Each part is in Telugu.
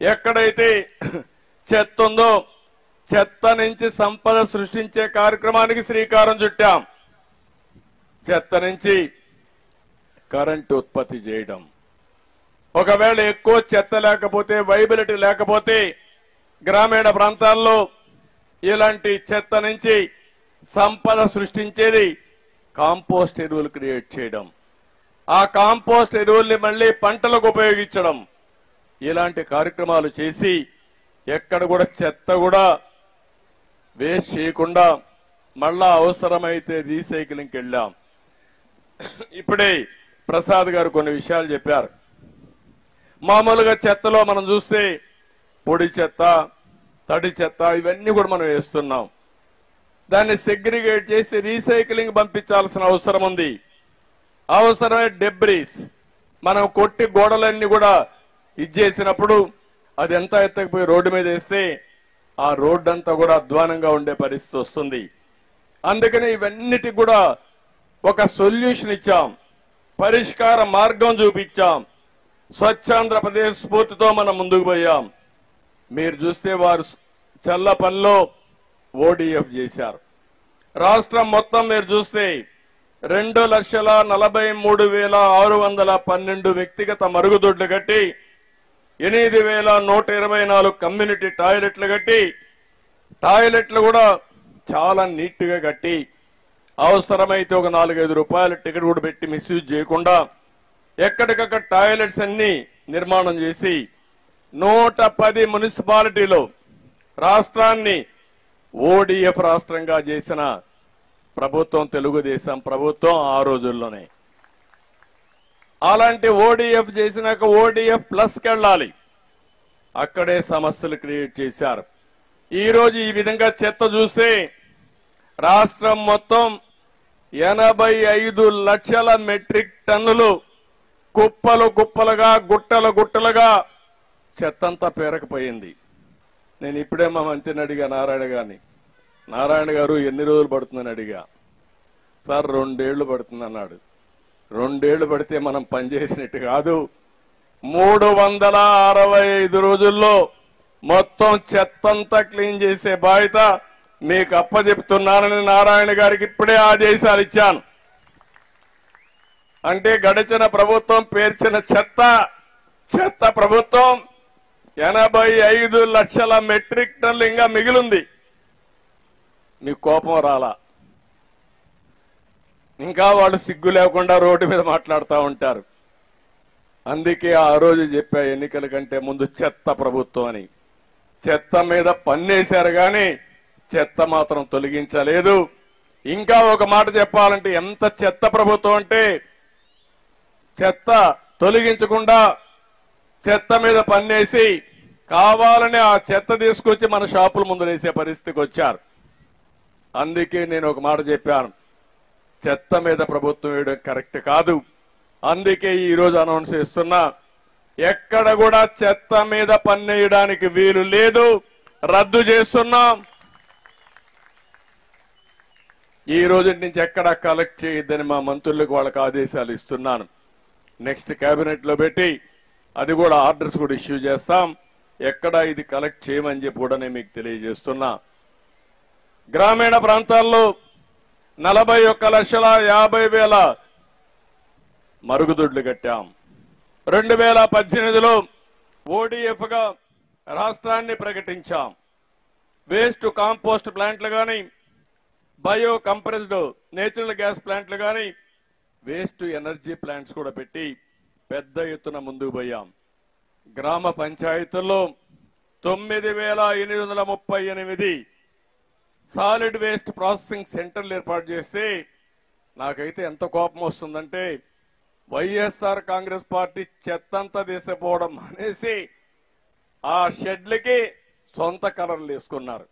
ఎక్కడైతే చెత్త ఉందో చెత్త నుంచి సంపద సృష్టించే కార్యక్రమానికి శ్రీకారం చుట్టాం. చెత్త నుంచి కరెంటు ఉత్పత్తి చేయడం. ఒకవేళ ఎక్కువ చెత్త లేకపోతే, వైబిలిటీ లేకపోతే గ్రామీణ ప్రాంతాల్లో ఇలాంటి చెత్త నుంచి సంపద సృష్టించేది కాంపోస్ట్ ఎరువులు క్రియేట్ చేయడం, ఆ కాంపోస్ట్ ఎరువుల్ని మళ్లీ పంటలకు ఉపయోగించడం, ఇలాంటి కార్యక్రమాలు చేసి ఎక్కడ కూడా చెత్త కూడా వేస్ట్ చేయకుండా మళ్ళా అవసరమైతే రీసైక్లింగ్కి వెళ్ళాం. ఇప్పుడే ప్రసాద్ గారు కొన్ని విషయాలు చెప్పారు. మామూలుగా చెత్తలో మనం చూస్తే పొడి చెత్త, తడి చెత్త ఇవన్నీ కూడా మనం వేస్తున్నాం. దాన్ని సెగ్రిగేట్ చేసి రీసైక్లింగ్ పంపించాల్సిన అవసరం ఉంది. అవసరమైన డెబ్రీస్ మనం కొట్టి గోడలన్నీ కూడా ఇచ్చేసినప్పుడు అది ఎంత ఎత్తకపోయి రోడ్డు మీద వేస్తే ఆ రోడ్డు అంతా కూడా అధ్వానంగా ఉండే పరిస్థితి వస్తుంది. అందుకని ఇవన్నిటికి కూడా ఒక సొల్యూషన్ ఇచ్చాం, పరిష్కార మార్గం చూపించాం. స్వచ్ఛాంధ్రప్రదేశ్ స్ఫూర్తితో మనం ముందుకు పోయాం. మీరు చూస్తే వారు చల్లపల్లిలో ఓడిఎఫ్ చేశారు. రాష్ట్రం మొత్తం మీరు చూస్తే 2,43,612 వ్యక్తిగత మరుగుదొడ్లు కట్టి 8,124 కమ్యూనిటీ టాయిలెట్లు కట్టి, టాయిలెట్లు కూడా చాలా నీట్ గా కట్టి, అవసరమైతే ఒక 4-5 రూపాయల టికెట్ కూడా పెట్టి మిస్యూజ్ చేయకుండా ఎక్కడికక్కడ టాయిలెట్స్ అన్ని నిర్మాణం చేసి 110 మున్సిపాలిటీలో రాష్ట్రాన్ని ఓడిఎఫ్ రాష్ట్రంగా చేసిన ప్రభుత్వం తెలుగుదేశం ప్రభుత్వం ఆ రోజుల్లోనే. అలాంటి ఓడిఎఫ్ చేసినాక ఓడిఎఫ్ ప్లస్కి వెళ్ళాలి. అక్కడే సమస్యలు క్రియేట్ చేశారు. ఈ రోజు ఈ విధంగా చెత్త చూస్తే రాష్ట్రం మొత్తం 85 లక్షల మెట్రిక్ టన్నులు కుప్పలు కుప్పలుగా, గుట్టలు గుట్టలుగా చెత్తంతా పేరకపోయింది. నేను ఇప్పుడే మా మంత్రిని అడిగా, నారాయణ గారు ఎన్ని రోజులు పడుతుందని అడిగా. సార్ 2 ఏళ్లు పడుతుంది అన్నాడు. 2 ఏళ్లు పడితే మనం పనిచేసినట్టు కాదు. 365 రోజుల్లో మొత్తం చెత్తంతా క్లీన్ చేసే బాధ్యత మీకు అప్పచెప్తున్నానని నారాయణ గారికి ఇప్పుడే ఆదేశాలు ఇచ్చాను. అంటే గడిచిన ప్రభుత్వం పేర్చిన చెత్త ప్రభుత్వం 85 లక్షల మెట్రిక్ టన్నులు ఇంకా మిగిలింది. మీకు కోపం రాలా? ఇంకా వాళ్ళు సిగ్గు లేకుండా రోడ్డు మీద మాట్లాడుతూ ఉంటారు. అందుకే ఆ రోజు చెప్పా, ఎన్నికల కంటే ముందు చెత్త ప్రభుత్వం అని. చెత్త మీద పన్నేశారు కానీ చెత్త మాత్రం తొలగించలేదు. ఇంకా ఒక మాట చెప్పాలంటే ఎంత చెత్త ప్రభుత్వం అంటే చెత్త తొలగించకుండా చెత్త మీద పన్నేసి కావాలని ఆ చెత్త తీసుకొచ్చి మన షాపుల ముందు వేసే పరిస్థితికి వచ్చారు. అందుకే నేను ఒక మాట చెప్పాను, చెత్త మీద ప్రభుత్వం వేయడం కరెక్ట్ కాదు. అందుకే ఈ రోజు అనౌన్స్ చేస్తున్నా, ఎక్కడ కూడా చెత్త మీద పన్నేయడానికి వీలు లేదు, రద్దు చేస్తున్నాం. ఈ రోజు నుంచి ఎక్కడ కలెక్ట్ చేయొద్దని మా మంత్రులకు వాళ్ళకి ఆదేశాలు ఇస్తున్నాను. నెక్స్ట్ కేబినెట్ లో పెట్టి అది కూడా ఆర్డర్స్ కూడా ఇష్యూ చేస్తాం. ఎక్కడ ఇది కలెక్ట్ చేయమని చెప్పి కూడా నేను మీకు తెలియజేస్తున్నా. గ్రామీణ ప్రాంతాల్లో 41,50,000 మరుగుదొడ్లు కట్టాం. 2018లో ఓడిఎఫ్ గా రాష్ట్రాన్ని ప్రకటించాం. వేస్ట్ కాంపోస్ట్ ప్లాంట్లు గాని, బయో కంప్రెస్డ్ నేచురల్ గ్యాస్ ప్లాంట్లు గాని, వేస్ట్ ఎనర్జీ ప్లాంట్స్ కూడా పెట్టి పెద్ద ఎత్తున ముందుకు పోయాం. గ్రామ పంచాయతీల్లో 9,838 సాలిడ్ వేస్ట్ ప్రాసెసింగ్ సెంటర్లు ఏర్పాటు చేస్తే నాకైతే ఎంత కోపం వస్తుందంటే వైఎస్ఆర్ కాంగ్రెస్ పార్టీ చెత్తంతా తీసిపోవడం అనేసి ఆ షెడ్లకి సొంత కలర్లు వేసుకున్నారు.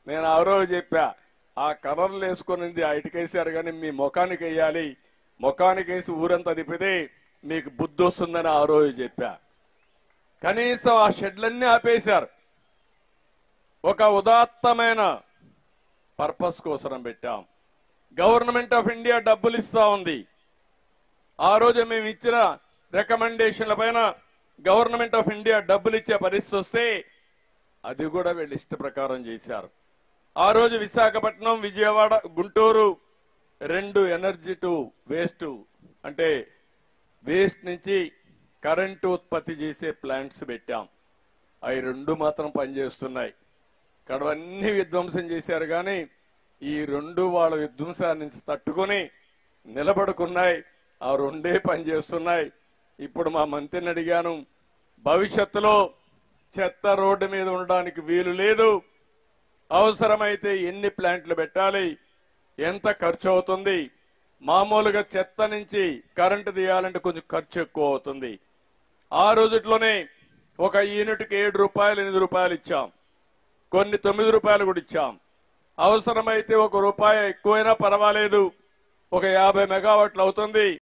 నేను ఆ రోజు చెప్పా, ఆ కలర్లు వేసుకునింది ఇటుకేసారు కానీ మీ ముఖానికి వేయాలి, ముఖానికి వేసి ఊరంతా తిప్పితే మీకు బుద్ధి వస్తుందని ఆ రోజు చెప్పా. కనీసం ఆ షెడ్లన్నీ ఆపేశారు. ఒక ఉదాత్తమైన పర్పస్ కోసం పెట్టాం. గవర్నమెంట్ ఆఫ్ ఇండియా డబ్బులు ఇస్తా ఉంది. ఆ రోజు మేము ఇచ్చిన రికమెండేషన్ల పైన గవర్నమెంట్ ఆఫ్ ఇండియా డబ్బులు ఇచ్చే పరిస్థితి వస్తే అది కూడా వీళ్ళు ఇష్ట ప్రకారం చేశారు. ఆ రోజు Visakhapatnam, Vijayawada, Guntur 2 energy to waste అంటే వేస్ట్ నుంచి కరెంటు ఉత్పత్తి చేసే ప్లాంట్స్ పెట్టాం. అవి 2 మాత్రం పనిచేస్తున్నాయి. కడవన్నీ విధ్వంసం చేశారు కానీ ఈ 2 వాళ్ళ విధ్వంసాన్ని నుంచి తట్టుకొని నిలబడుకున్నాయి. ఆ 2 పనిచేస్తున్నాయి. ఇప్పుడు మా మంత్రిని అడిగాను, భవిష్యత్తులో చెత్త రోడ్డు మీద ఉండడానికి వీలు లేదు. అవసరమైతే ఎన్ని ప్లాంట్లు పెట్టాలి, ఎంత ఖర్చు అవుతుంది, మామూలుగా చెత్త నుంచి కరెంటు తీయాలంటే కొంచెం ఖర్చు ఎక్కువ అవుతుంది. ఆ రోజుట్లోనే ఒక యూనిట్కి 7 రూపాయలు 8 రూపాయలు ఇచ్చాం, కొన్ని 9 రూపాయలు కూడా ఇచ్చాం. అవసరమైతే ₹1 ఎక్కువైనా పర్వాలేదు, ఒక 50 మెగావాట్లు అవుతుంది.